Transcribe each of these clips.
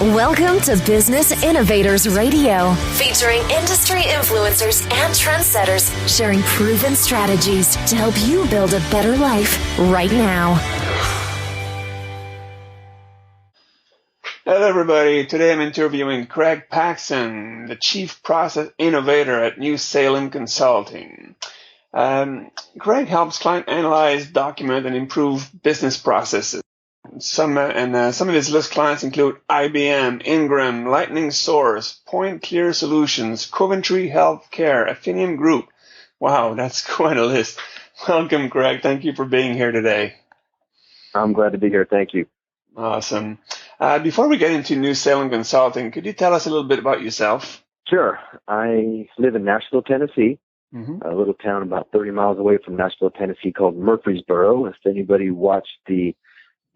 Welcome to Business Innovators Radio, featuring industry influencers and trendsetters sharing proven strategies to help you build a better life right now. Hello, everybody. Today I'm interviewing Craig Paxson, the Chief Process Innovator at New Salem Consulting. Craig helps clients analyze, document, and improve business processes. Some of his list clients include IBM, Ingram, Lightning Source, Point Clear Solutions, Coventry Healthcare, Affinium Group. Wow, that's quite a list. Welcome, Craig. Thank you for being here today. I'm glad to be here. Thank you. Awesome. Before we get into New Salem Consulting, could you tell us a little bit about yourself? Sure. I live in Nashville, Tennessee, a little town about 30 miles away from Nashville, Tennessee called Murfreesboro. If anybody watched the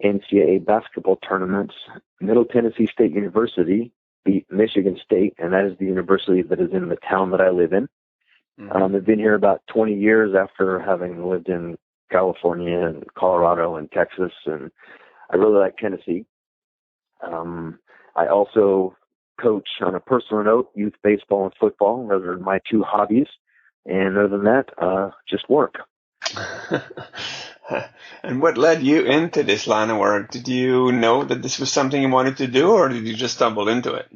NCAA basketball tournaments, Middle Tennessee State University beat Michigan State, and that is the university that is in the town that I live in. I've been here about 20 years after having lived in California and Colorado and Texas, and I really like Tennessee. I also coach, on a personal note, youth baseball and football. Those are my two hobbies. And other than that, just work. And what led you into this line of work? Did you know that this was something you wanted to do, or did you just stumble into it?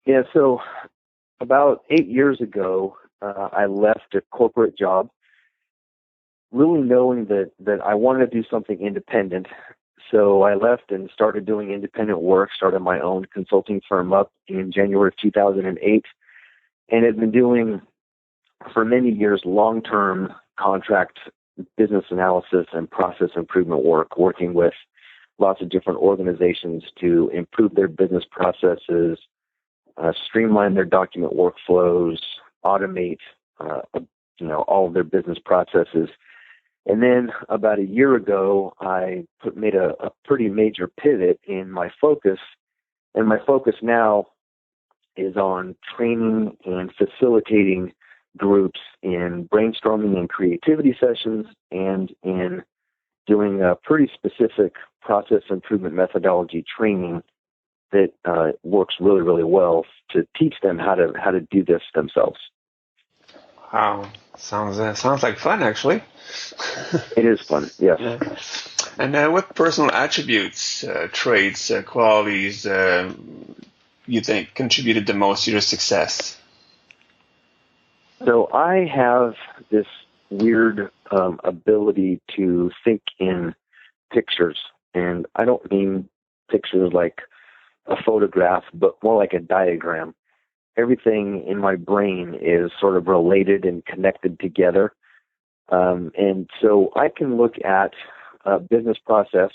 Yeah, so about 8 years ago, I left a corporate job, really knowing that I wanted to do something independent. So I left and started doing independent work, started my own consulting firm up in January of 2008, and had been doing for many years long-term contract business analysis and process improvement work, working with lots of different organizations to improve their business processes, streamline their document workflows, automate, all of their business processes. And then about a year ago, I made a pretty major pivot in my focus, and my focus now is on training and facilitating groups in brainstorming and creativity sessions, and in doing a pretty specific process improvement methodology training that works really, really well to teach them how to do this themselves. Wow, sounds like fun, actually. It is fun, yes. Yeah. And what personal attributes, traits, qualities you think contributed the most to your success? So I have this weird ability to think in pictures, and I don't mean pictures like a photograph, but more like a diagram. Everything in my brain is sort of related and connected together. And so I can look at a business process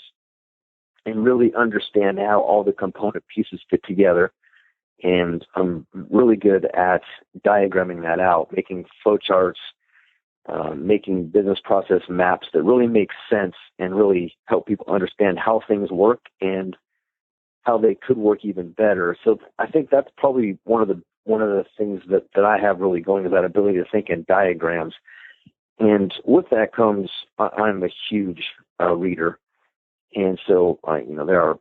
and really understand how all the component pieces fit together. And I'm really good at diagramming that out, making flowcharts, making business process maps that really make sense and really help people understand how things work and how they could work even better. So I think that's probably one of the things that I have really going, is that ability to think in diagrams. And with that comes, I'm a huge reader. And so, there are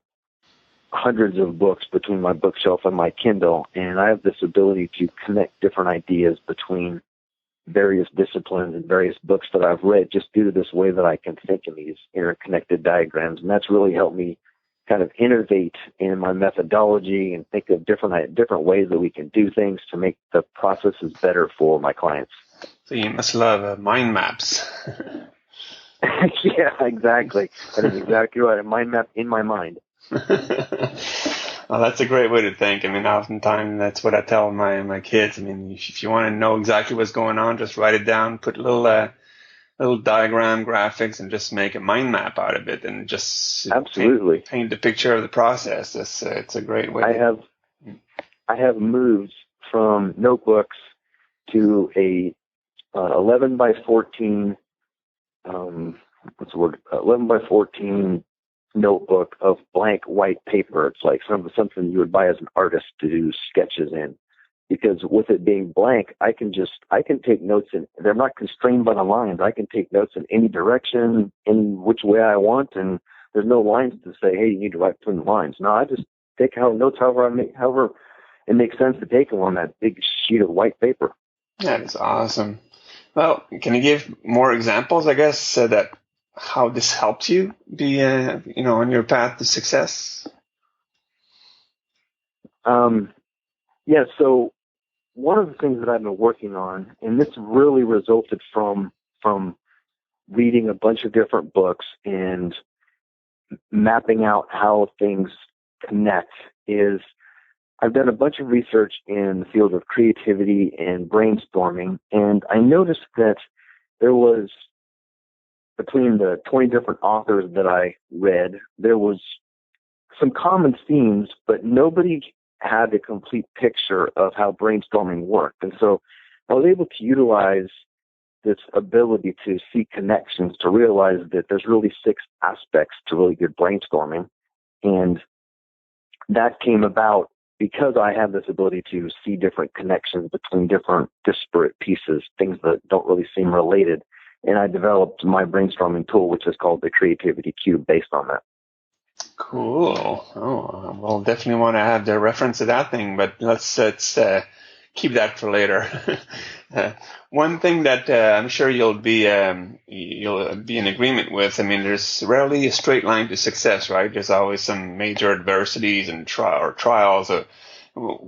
hundreds of books between my bookshelf and my Kindle, and I have this ability to connect different ideas between various disciplines and various books that I've read, just due to this way that I can think in these interconnected diagrams. And that's really helped me kind of innovate in my methodology and think of different ways that we can do things to make the processes better for my clients. So you must love mind maps. Yeah, exactly. That is exactly right. A mind map in my mind. Well, that's a great way to think. I mean, oftentimes that's what I tell my kids. I mean, if you want to know exactly what's going on, just write it down, put little diagram graphics, and just make a mind map out of it, and just absolutely paint the picture of the process. It's a great way. I have moved from notebooks to a 11 by 14 11 by 14 notebook of blank white paper. It's like something you would buy as an artist to do sketches in. Because with it being blank, I can take notes in. They're not constrained by the lines. I can take notes in any direction, in which way I want, and there's no lines to say, hey, you need to write between the lines. No, I just take notes however it makes sense to take them on that big sheet of white paper. That is awesome. Well, can you give more examples, I guess, that how this helps you be, on your path to success? Yeah, so one of the things that I've been working on, and this really resulted from reading a bunch of different books and mapping out how things connect, is I've done a bunch of research in the field of creativity and brainstorming, and I noticed that there was, between the 20 different authors that I read, there was some common themes, but nobody had a complete picture of how brainstorming worked. And so I was able to utilize this ability to see connections to realize that there's really 6 aspects to really good brainstorming. And that came about because I have this ability to see different connections between different disparate pieces, things that don't really seem related. And I developed my brainstorming tool, which is called the Creativity Cube, based on that. Cool. Oh, we'll definitely want to have the reference to that thing, but let's keep that for later. One thing that I'm sure you'll be in agreement with. I mean, there's rarely a straight line to success, right? There's always some major adversities and trials.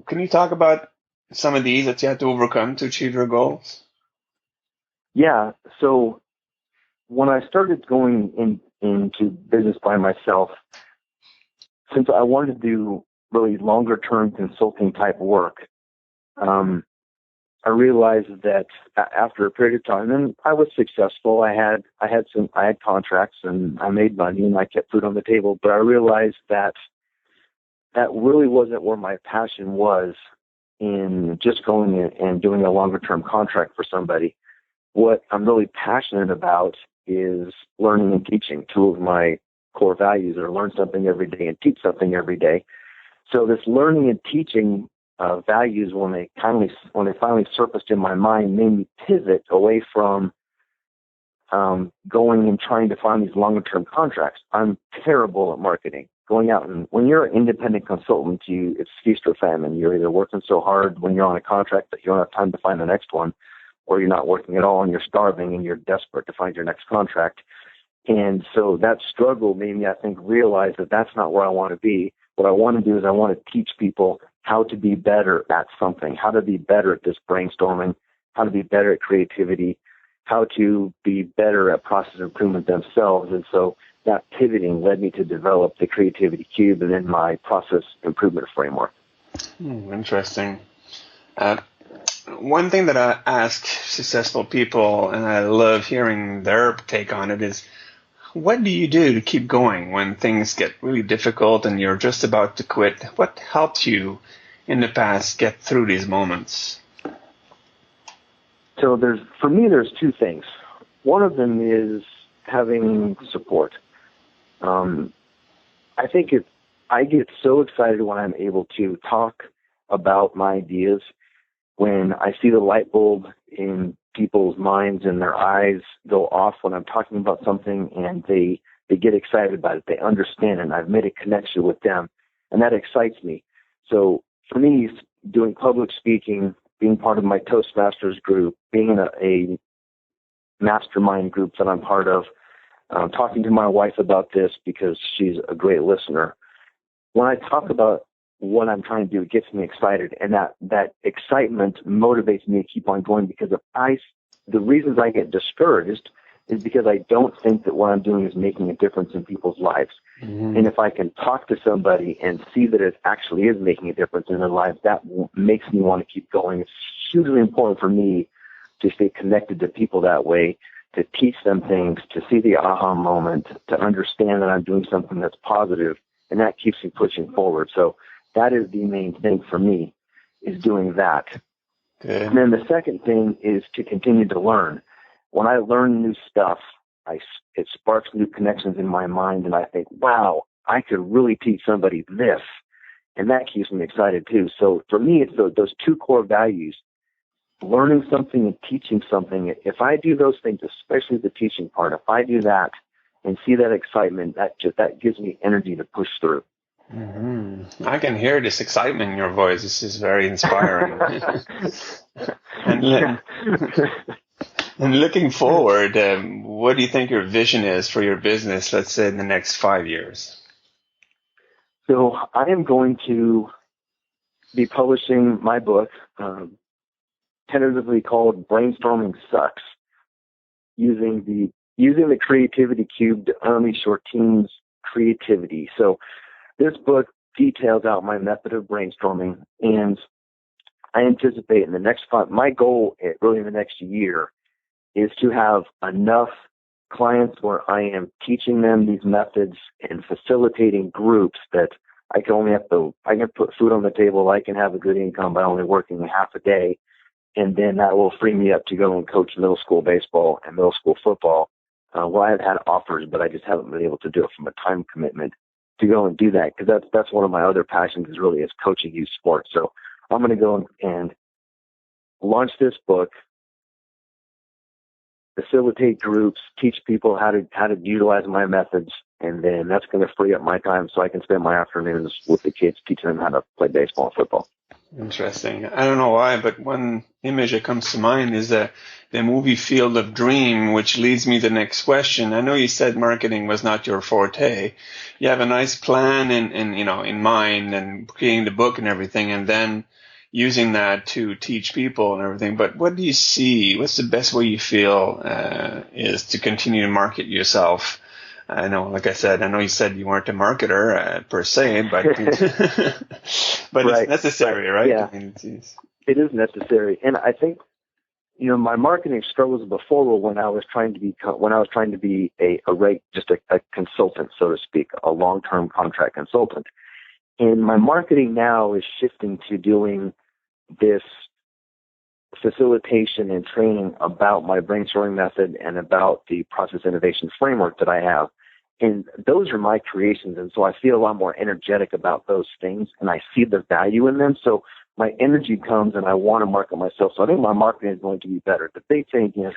Can you talk about some of these that you had to overcome to achieve your goals? Yeah. So when I started going into business by myself, since I wanted to do really longer term consulting type work, I realized that after a period of time, and I was successful. I had contracts and I made money and I kept food on the table. But I realized that really wasn't where my passion was, in just going and doing a longer term contract for somebody. What I'm really passionate about is learning and teaching. 2 of my core values are learn something every day and teach something every day. So this learning and teaching values, when they finally surfaced in my mind, made me pivot away from going and trying to find these longer term contracts. I'm terrible at marketing. Going out, and when you're an independent consultant, it's feast or famine. You're either working so hard when you're on a contract that you don't have time to find the next one, or you're not working at all and you're starving and you're desperate to find your next contract. And so that struggle made me, I think, realize that that's not where I want to be. What I want to do is I want to teach people how to be better at something, how to be better at this brainstorming, how to be better at creativity, how to be better at process improvement themselves. And so that pivoting led me to develop the Creativity Cube and then my process improvement framework. Interesting. One thing that I ask successful people, and I love hearing their take on it, is what do you do to keep going when things get really difficult and you're just about to quit? What helped you in the past get through these moments? So for me, there's 2 things. One of them is having support. I think I get so excited when I'm able to talk about my ideas, when I see the light bulb in people's minds and their eyes go off when I'm talking about something, and they get excited about it. They understand it, and I've made a connection with them, and that excites me. So for me, doing public speaking, being part of my Toastmasters group, being in a mastermind group that I'm part of, talking to my wife about this because she's a great listener. When I talk about what I'm trying to do, it gets me excited, and that excitement motivates me to keep on going, because the reasons I get discouraged is because I don't think that what I'm doing is making a difference in people's lives. Mm-hmm. And if I can talk to somebody and see that it actually is making a difference in their lives, that makes me want to keep going. It's hugely important for me to stay connected to people that way, to teach them things, to see the aha moment, to understand that I'm doing something that's positive, and that keeps me pushing forward. So that is the main thing for me, is doing that. Okay. And then the second thing is to continue to learn. When I learn new stuff, it sparks new connections in my mind, and I think, wow, I could really teach somebody this, and that keeps me excited too. So for me, it's those 2 core values, learning something and teaching something. If I do those things, especially the teaching part, if I do that and see that excitement, that gives me energy to push through. Mm-hmm. I can hear this excitement in your voice. This is very inspiring. and, Yeah. and looking forward, what do you think your vision is for your business, let's say in the next 5 years? So I am going to be publishing my book, tentatively called Brainstorming Sucks, using the creativity cube to unleash your team's creativity. So this book details out my method of brainstorming, and I anticipate in the next my goal really in the next year is to have enough clients where I am teaching them these methods and facilitating groups that I can put food on the table, I can have a good income by only working half a day, and then that will free me up to go and coach middle school baseball and middle school football. Well, I've had offers, but I just haven't been able to do it from a time commitment to go and do that, because that's one of my other passions is coaching youth sports. So I'm going to go and launch this book, facilitate groups, teach people how to utilize my methods, and then that's going to free up my time so I can spend my afternoons with the kids teaching them how to play baseball and football. Interesting. I don't know why, but one image that comes to mind is the movie Field of Dream, which leads me to the next question. I know you said marketing was not your forte. You have a nice plan in mind and creating the book and everything, and then using that to teach people and everything. But what do you see? What's the best way you feel is to continue to market yourself? I know, like I said, I know you said you weren't a marketer per se, but but right. It's necessary, right? Yeah, I mean, it is necessary, and I think my marketing struggles before were when I was trying to be a consultant, so to speak, a long-term contract consultant, and my marketing now is shifting to doing this facilitation and training about my brainstorming method and about the process innovation framework that I have. And those are my creations. And so I feel a lot more energetic about those things, and I see the value in them. So my energy comes and I want to market myself. So I think my marketing is going to be better. The big thing is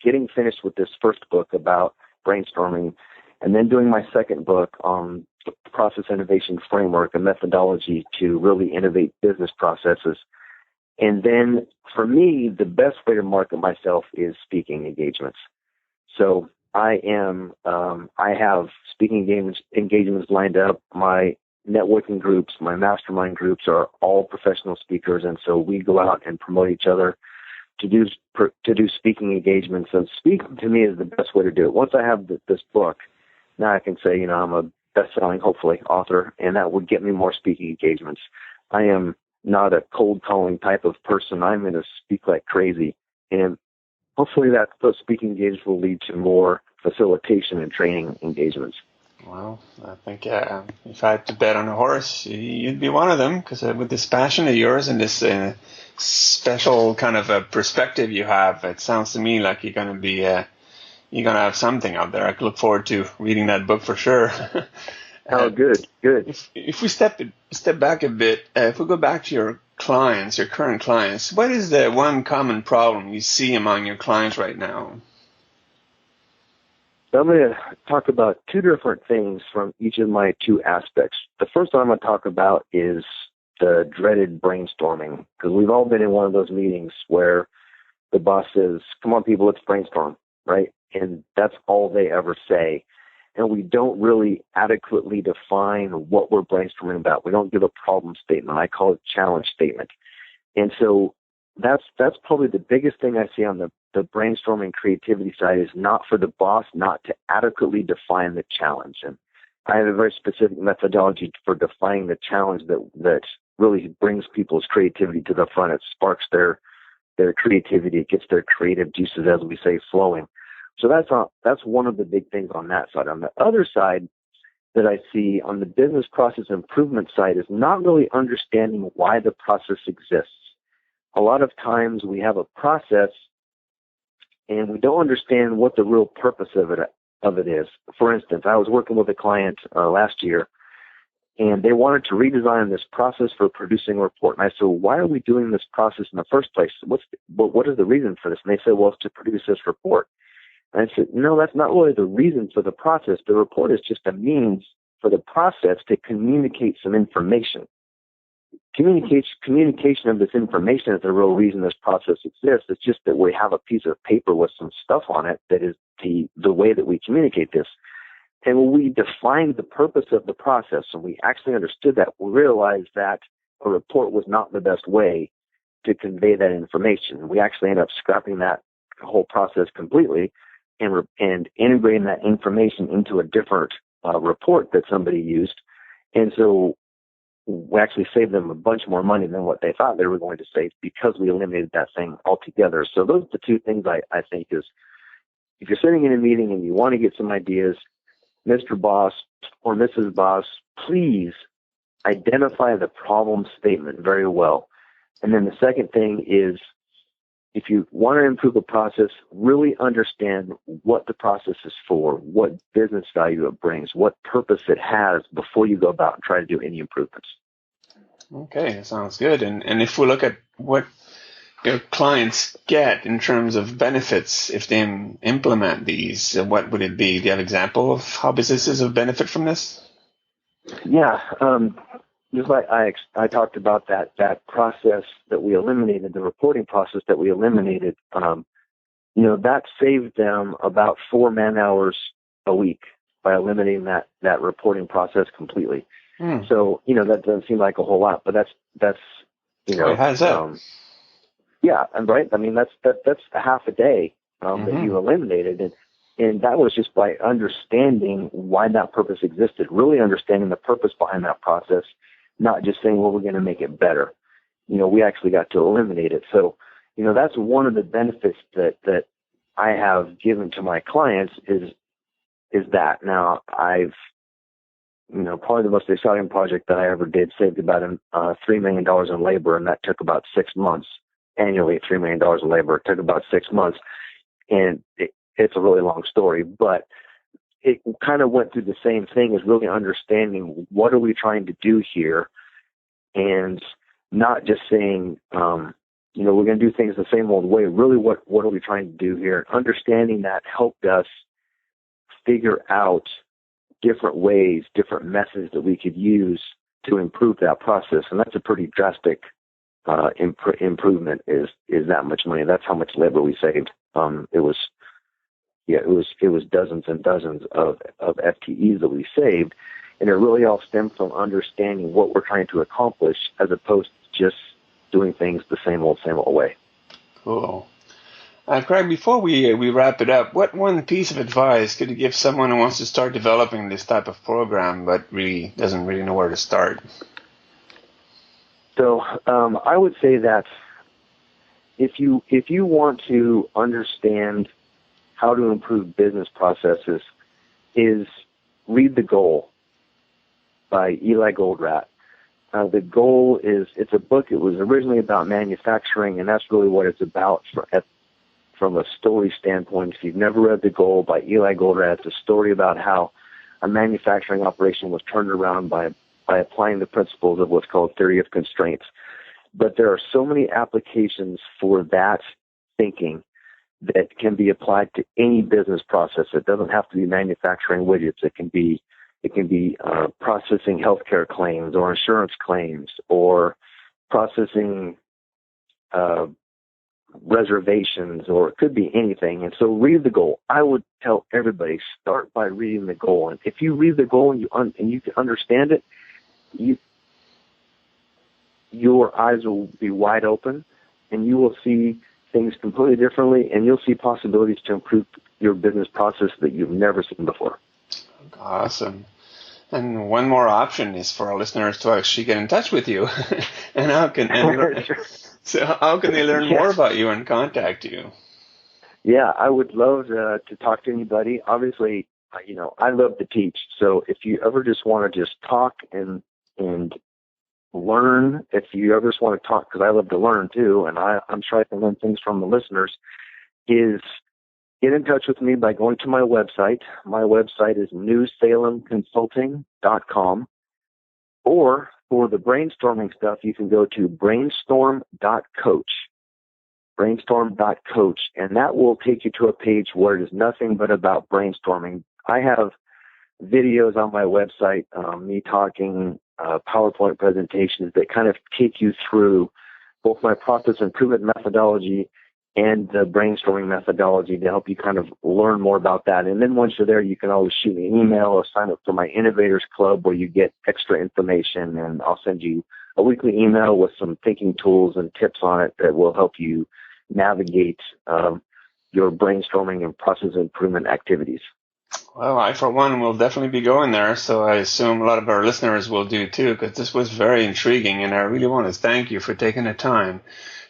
getting finished with this first book about brainstorming, and then doing my second book on the process innovation framework and methodology to really innovate business processes. And then for me, the best way to market myself is speaking engagements. So I have speaking engagements lined up. My networking groups, my mastermind groups are all professional speakers. And so we go out and promote each other to do speaking engagements. And speaking to me is the best way to do it. Once I have this book, now I can say, I'm a best-selling, hopefully, author, and that would get me more speaking engagements. I am not a cold calling type of person. I'm going to speak like crazy, and hopefully those speaking engagements will lead to more facilitation and training engagements. Well, I think if I had to bet on a horse, you'd be one of them, because with this passion of yours and this special kind of a perspective you have, it sounds to me like you're going to have something out there. I look forward to reading that book for sure. Oh, good. If we step back a bit, if we go back to your current clients, what is the one common problem you see among your clients right now? I'm going to talk about two different things from each of my two aspects. The first one I'm going to talk about is the dreaded brainstorming, because we've all been in one of those meetings where the boss says, "Come on, people, let's brainstorm," right? And that's all they ever say. And we don't really adequately define what we're brainstorming about. We don't give a problem statement. I call it a challenge statement. And so that's probably the biggest thing I see on the brainstorming creativity side, is not for the boss not to adequately define the challenge. And I have a very specific methodology for defining the challenge that really brings people's creativity to the front. It sparks their creativity. It gets their creative juices, as we say, flowing. So that's one of the big things on that side. On the other side that I see on the business process improvement side is not really understanding why the process exists. A lot of times we have a process and we don't understand what the real purpose of it is. For instance, I was working with a client last year, and they wanted to redesign this process for producing a report. And I said, "Why are we doing this process in the first place? What is the reason for this?" And they said, "Well, it's to produce this report." And I said, "No, that's not really the reason for the process. The report is just a means for the process to communicate some information. Communication of this information is the real reason this process exists. It's just that we have a piece of paper with some stuff on it that is the way that we communicate this. And when we defined the purpose of the process and we actually understood that, we realized that a report was not the best way to convey that information. We actually ended up scrapping that whole process completely and integrating that information into a different report that somebody used. And so we actually saved them a bunch more money than what they thought they were going to save because we eliminated that thing altogether. So those are the two things I think is, if you're sitting in a meeting and you want to get some ideas, Mr. Boss or Mrs. Boss, please identify the problem statement very well. And then the second thing is, if you want to improve a process, really understand what the process is for, what business value it brings, what purpose it has before you go about and try to do any improvements. Okay, that sounds good. And if we look at what your clients get in terms of benefits if they implement these, what would it be? Do you have an example of how businesses have benefit from this? Yeah, just like I talked about that process that we eliminated, the reporting process that we eliminated, that saved them about 4 man-hours a week by eliminating that reporting process completely. So, that doesn't seem like a whole lot, but that's how's that? Yeah, right. I mean, that's a half a day that you eliminated, and that was just by understanding why that purpose existed, really understanding the purpose behind that process, not just saying, well, we're going to make it better. We actually got to eliminate it. So, that's one of the benefits that I have given to my clients is that. Now, I've, probably the most exciting project that I ever did saved about $3 million in labor, and that took about 6 months. Annually, $3 million in labor. It took about 6 months, and it's a really long story, but it kind of went through the same thing as really understanding what are we trying to do here, and not just saying, we're going to do things the same old way. Really, what are we trying to do here? Understanding that helped us figure out different ways, different methods that we could use to improve that process, and that's a pretty drastic improvement. Is that much money? That's how much labor we saved. It was dozens and dozens of FTEs that we saved, and it really all stemmed from understanding what we're trying to accomplish, as opposed to just doing things the same old way. Cool. Craig, before we wrap it up, what one piece of advice could you give someone who wants to start developing this type of program but really doesn't really know where to start? So I would say that if you want to understand how to improve business processes, is read The Goal by Eli Goldratt. The Goal it's a book. It was originally about manufacturing, and that's really what it's about from a story standpoint. If you've never read The Goal by Eli Goldratt, it's a story about how a manufacturing operation was turned around by applying the principles of what's called theory of constraints. But there are so many applications for that thinking that can be applied to any business process. It doesn't have to be manufacturing widgets. It can be processing healthcare claims or insurance claims, or processing reservations, or it could be anything. And so read The Goal. I would tell everybody, start by reading The Goal. And if you read The Goal and you can understand it, your eyes will be wide open, and you will see things completely differently, and you'll see possibilities to improve your business process that you've never seen before. Awesome. And one more option is for our listeners to actually get in touch with you. And how can they learn more about you and contact you? Yeah, I would love to talk to anybody. Obviously, I love to teach. So if you ever just want to just talk and learn, if you ever just want to talk, because I love to learn too, and I'm sure I can learn things from the listeners, is get in touch with me by going to my website. My website is newsalemconsulting.com. Or for the brainstorming stuff, you can go to brainstorm.coach. Brainstorm.coach. And that will take you to a page where it is nothing but about brainstorming. I have videos on my website, me talking, PowerPoint presentations that kind of take you through both my process improvement methodology and the brainstorming methodology to help you kind of learn more about that. And then once you're there, you can always shoot me an email or sign up for my Innovators Club where you get extra information, and I'll send you a weekly email with some thinking tools and tips on it that will help you navigate your brainstorming and process improvement activities. Well, I, for one, will definitely be going there, so I assume a lot of our listeners will do too, because this was very intriguing, and I really want to thank you for taking the time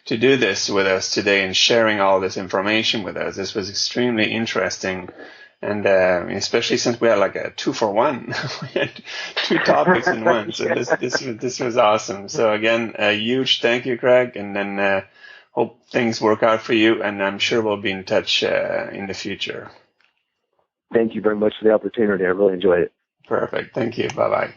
to do this with us today and sharing all this information with us. This was extremely interesting, and especially since we had like a 2-for-1. We had 2 topics in one, so this was awesome. So again, a huge thank you, Craig, and then hope things work out for you, and I'm sure we'll be in touch in the future. Thank you very much for the opportunity. I really enjoyed it. Perfect. Thank you. Bye-bye.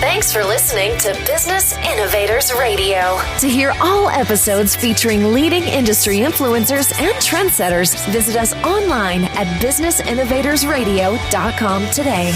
Thanks for listening to Business Innovators Radio. To hear all episodes featuring leading industry influencers and trendsetters, visit us online at businessinnovatorsradio.com today.